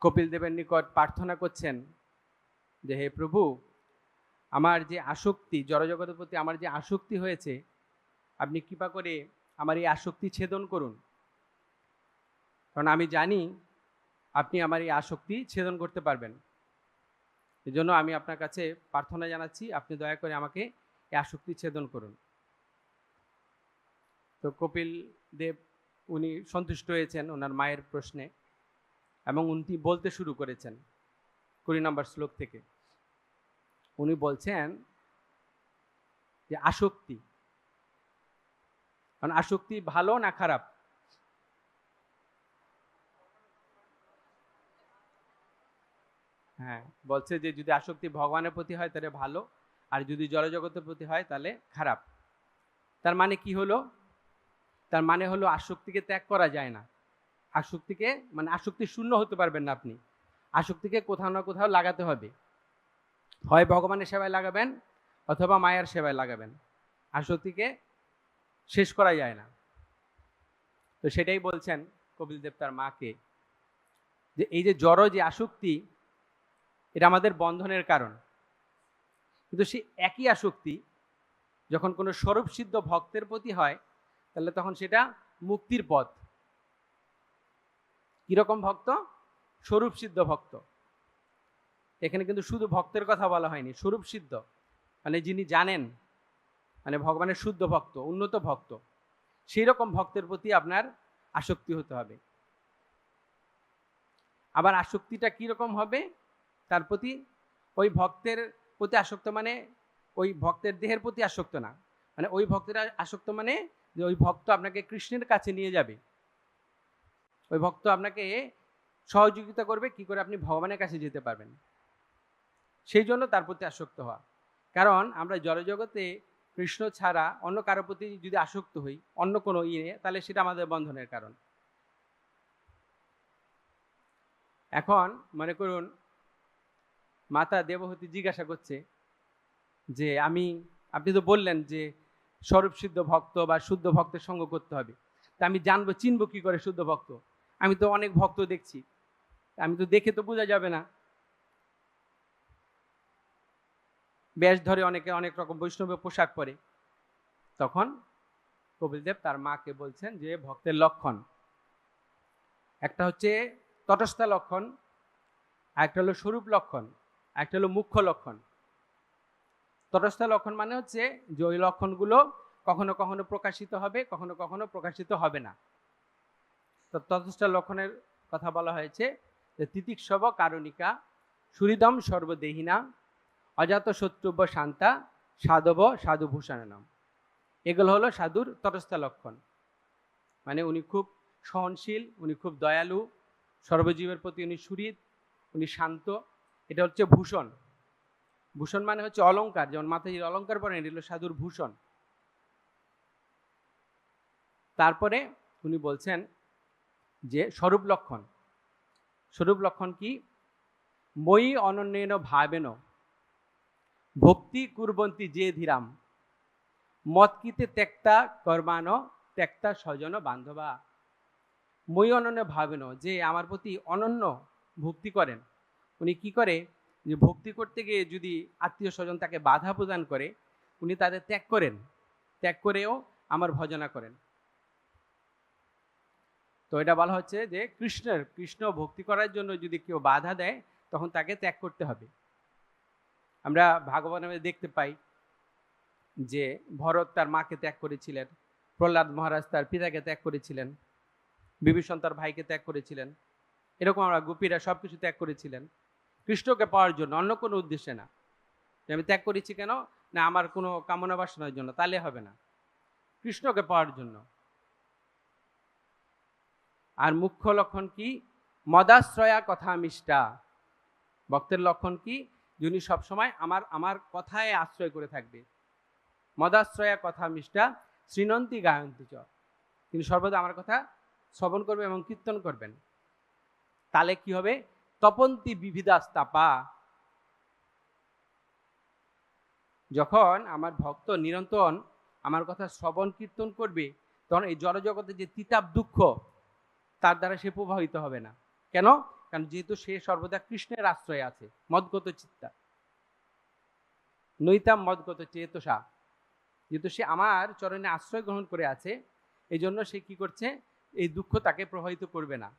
কপিল দেবের নিকট প্রার্থনা করছেন যে হে প্রভু, আমার যে আসক্তি, জড়জগতের প্রতি আমার যে আসক্তি হয়েছে, আপনি কৃপা করে আমার এই আসক্তি ছেদন করুন। কারণ আমি জানি আপনি আমার এই আসক্তি ছেদন করতে পারবেন। এজন্য আমি আপনার কাছে প্রার্থনা জানাচ্ছি, আপনি দয়া করে আমাকে এই আসক্তি ছেদন করুন। তো কপিল দেব উনি সন্তুষ্ট হয়েছেন ওনার মায়ের প্রশ্নে, এবং উনি বলতে শুরু করেছেন 20 নম্বর শ্লোক থেকে। উনি বলছেন যে আসক্তি, কারণ আসক্তি ভালো না খারাপ? হ্যাঁ, বলছে যে যদি আসক্তি ভগবানের প্রতি হয় তাহলে ভালো, আর যদি জড়জগতের প্রতি হয় তাহলে খারাপ। তার মানে কি হলো? তার মানে হলো আসক্তিকে ত্যাগ করা যায় না। আসক্তিকে মানে আসক্তি শূন্য হতে পারবেন না আপনি। আসক্তিকে কোথাও না কোথাও লাগাতে হবে। হয় ভগবানের সেবায় লাগাবেন অথবা মায়ের সেবায় লাগাবেন। আসক্তিকে শেষ করা যায় না। তো সেটাই বলছেন কপিল দেব তার মাকে, যে এই যে জড় যে আসক্তি, এটা আমাদের বন্ধনের কারণ। কিন্তু সেই একই আসক্তি যখন কোনো স্বরূপ সিদ্ধ ভক্তের প্রতি হয়, তাহলে তখন সেটা মুক্তির পথ। কিরকম ভক্ত? স্বরূপ সিদ্ধ ভক্ত। এখানে কিন্তু শুধু ভক্তের কথা বলা হয়নি, স্বরূপ সিদ্ধ মানে যিনি জানেন, মানে ভগবানের শুদ্ধ ভক্ত, উন্নত ভক্ত, সেই রকম ভক্তের প্রতি আপনার আসক্তি হতে হবে। আবার আসক্তিটা কিরকম হবে? তার প্রতি, ওই ভক্তের প্রতি আসক্ত মানে ওই ভক্তের দেহের প্রতি আসক্ত না, মানে ওই ভক্তের আসক্ত মানে যে ওই ভক্ত আপনাকে কৃষ্ণের কাছে নিয়ে যাবে, ওই ভক্ত আপনাকে সহযোগিতা করবে কি করে আপনি ভগবানের কাছে যেতে পারবেন, সেই জন্য তার প্রতি আসক্ত হওয়া। কারণ আমরা জড়জগতে কৃষ্ণ ছাড়া অন্য কারোর প্রতি যদি আসক্ত হই, অন্য কোনো তাহলে সেটা আমাদের বন্ধনের কারণ। এখন মনে করুন মাতা দেবহূতি জিজ্ঞাসা করছে যে আপনি তো বললেন যে স্বরূপ সিদ্ধ ভক্ত বা শুদ্ধ ভক্তের সঙ্গ করতে হবে, তা আমি জানবো, চিনবো কি করে শুদ্ধ ভক্ত? আমি তো অনেক ভক্ত দেখছি, আমি তো দেখে তো বোঝা যাবে না। বেশ ধরে অনেকে অনেক রকম বৈষ্ণব পোশাক পরে। তখন কপিলদেব তার মাকে বলছেন যে ভক্তের লক্ষণ একটা হচ্ছে তটস্থ লক্ষণ, একটা হলো স্বরূপ লক্ষণ, একটা হলো মুখ্য লক্ষণ। তটস্থ লক্ষণ মানে হচ্ছে যে ওই লক্ষণগুলো কখনো কখনো প্রকাশিত হবে, কখনো কখনো প্রকাশিত হবে না। তো তটস্থ লক্ষণের কথা বলা হয়েছে যে তিতিক্ষব কারণিকা, সুহৃদম সর্বদেহিনা, অজাত শত্রুব্য শান্তা, সাধব সাধুভূষণানাম। এগুলো হলো সাধুর তটস্থ লক্ষণ। মানে উনি খুব সহনশীল, উনি খুব দয়ালু, সর্বজীবের প্রতি উনি সুহৃদ, উনি শান্ত। এটা হচ্ছে ভূষণ। ভূষণ মানে হচ্ছে অলংকার, যেমন মাতাজির অলংকার পরেন, এটা হলো সাধুর ভূষণ। তারপরে উনি বলছেন যে স্বরূপ লক্ষণ। স্বরূপ লক্ষণ কি? মই অনন্যেন ভাবেন ভক্তি কুর্বন্তি যে ধীরাম, মৎকিতে ত্যক্তা কর্মাণ ত্যক্তা স্বজন বান্ধবা। মই অনন্য ভাবেন, যে আমার প্রতি অনন্য ভক্তি করেন। উনি কি করে? যে ভক্তি করতে গিয়ে যদি আত্মীয় স্বজন তাকে বাধা প্রদান করে, উনি তাদের ত্যাগ করেন, ত্যাগ করেও আমার ভজনা করেন। তো এটা বলা হচ্ছে যে কৃষ্ণ ভক্তি করার জন্য যদি কেউ বাধা দেয়, তখন তাকে ত্যাগ করতে হবে। আমরা ভাগবতে দেখতে পাই যে ভরত তার মাকে ত্যাগ করেছিলেন, প্রহ্লাদ মহারাজ তার পিতাকে ত্যাগ করেছিলেন, বিভীষণ তার ভাইকে ত্যাগ করেছিলেন। এরকম আমরা গোপীরা সবকিছু ত্যাগ করেছিলেন কৃষ্ণকে পাওয়ার জন্য, অন্য কোনো উদ্দেশ্যে না। আমি ত্যাগ করেছি কেন? না আমার কোনো কামনা বাসনার জন্য, তাহলে হবে না, কৃষ্ণকে পাওয়ার জন্য। আর মুখ্য লক্ষণ কি? মদাশ্রয়া কথা মিষ্টা। ভক্তের লক্ষণ কি? যিনি সবসময় আমার কথায় আশ্রয় করে থাকবে। মদাশ্রয়া কথা মিষ্টা শ্রীনন্তি গায়ন্তী চ। তিনি সর্বদা আমার কথা শ্রবণ করবে এবং কীর্তন করবেন। তাহলে কি হবে? তপন্তি বিবিধাস্তাপা। যখন আমার ভক্ত নিরন্তর আমার কথা শ্রবণ কীর্তন করবে, তখন এই জড়জগতে যে তিতাব দুঃখ, তার দ্বারা সে প্রভাবিত হবে না। কেন? কারণ যেহেতু সে সর্বদা কৃষ্ণের আশ্রয়ে আছে, মদগত চিত্তা, নৈতাম মদগত চেতসা, যেহেতু সে আমার চরণে আশ্রয় গ্রহণ করে আছে, এই জন্য সে কি করছে, এই দুঃখ তাকে প্রভাবিত করবে না।